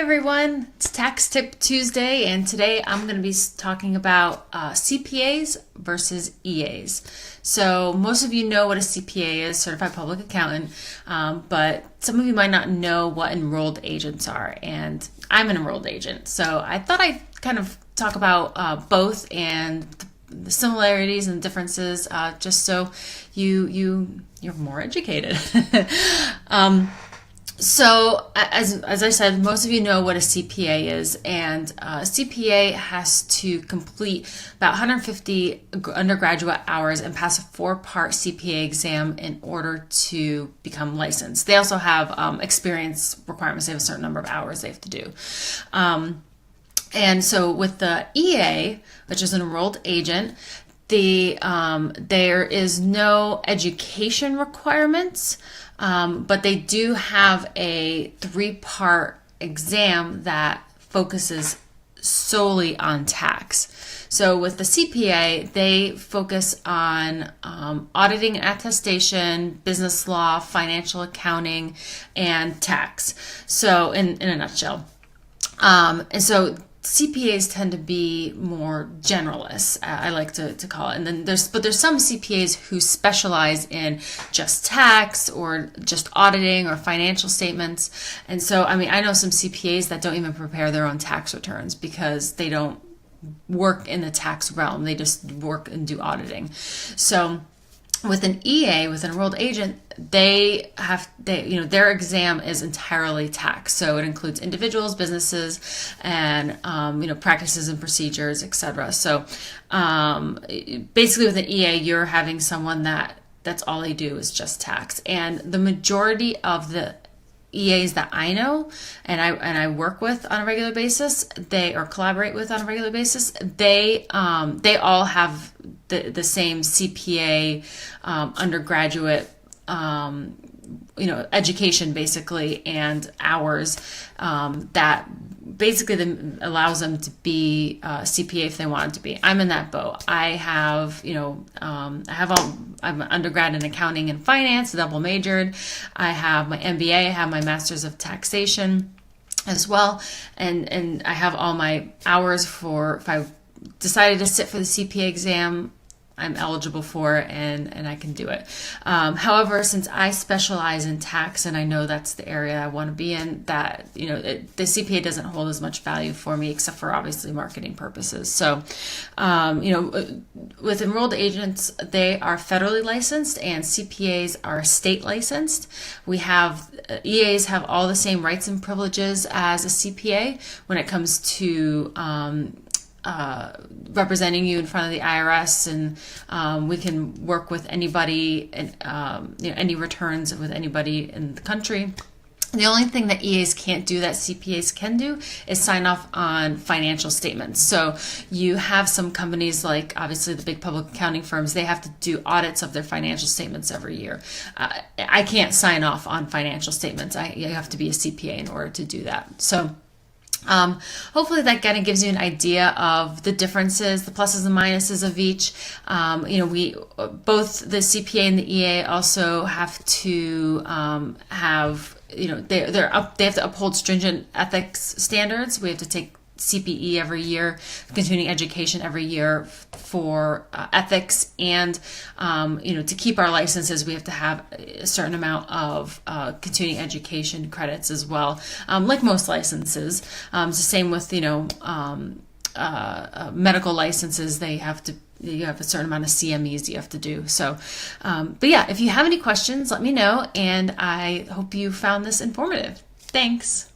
everyone, it's Tax Tip Tuesday, and today I'm going to be talking about CPAs versus EAs. So most of you know what a CPA is, Certified Public Accountant, but some of you might not know what enrolled agents are, and I'm an enrolled agent. So I thought I'd kind of talk about both and the similarities and differences, just so you're more educated. So as I said, most of you know what a CPA is, and a CPA has to complete about 150 undergraduate hours and pass a 4-part CPA exam in order to become licensed. They also have experience requirements. They have a certain number of hours they have to do. And so with the EA, which is an enrolled agent, there is no education requirements, but they do have a 3-part exam that focuses solely on tax. So with the CPA, they focus on auditing and attestation, business law, financial accounting, and tax. So in a nutshell. And so CPAs tend to be more generalists, I like to call it. And then there's some CPAs who specialize in just tax or just auditing or financial statements. And so, I know some CPAs that don't even prepare their own tax returns because they don't work in the tax realm. They just work and do auditing. So with an EA, with an enrolled agent, their exam is entirely tax. So it includes individuals, businesses, and practices and procedures, etc. So basically, with an EA, you're having someone that's all they do is just tax. And the majority of the EAs that I know and I work with on a regular basis, or collaborate with on a regular basis, they all have the same CPA undergraduate education basically, and hours that basically allows them to be CPA if they wanted to be. I'm in that boat. I have, I'm an undergrad in accounting and finance, double majored. I have my MBA, I have my master's of taxation as well. And I have all my hours for, if I decided to sit for the CPA exam, I'm eligible for it, and I can do it. However, since I specialize in tax and I know that's the area I want to be in, that the CPA doesn't hold as much value for me, except for obviously marketing purposes. So, with enrolled agents, they are federally licensed, and CPAs are state licensed. We have EAs have all the same rights and privileges as a CPA when it comes to representing you in front of the IRS, and we can work with anybody and any returns with anybody in the country. The only thing that EAs can't do that CPAs can do is sign off on financial statements. So you have some companies, like obviously the big public accounting firms, they have to do audits of their financial statements every year. I can't sign off on financial statements. You have to be a CPA in order to do that. So hopefully that kind of gives you an idea of the differences, the pluses and minuses of each. We both the CPA and the EA also have to they have to uphold stringent ethics standards. We have to take CPE every year, continuing education every year for ethics, and to keep our licenses, we have to have a certain amount of continuing education credits as well, like most licenses. It's the same with medical licenses. You have a certain amount of CMEs you have to do. So, but yeah, if you have any questions, let me know, and I hope you found this informative. Thanks.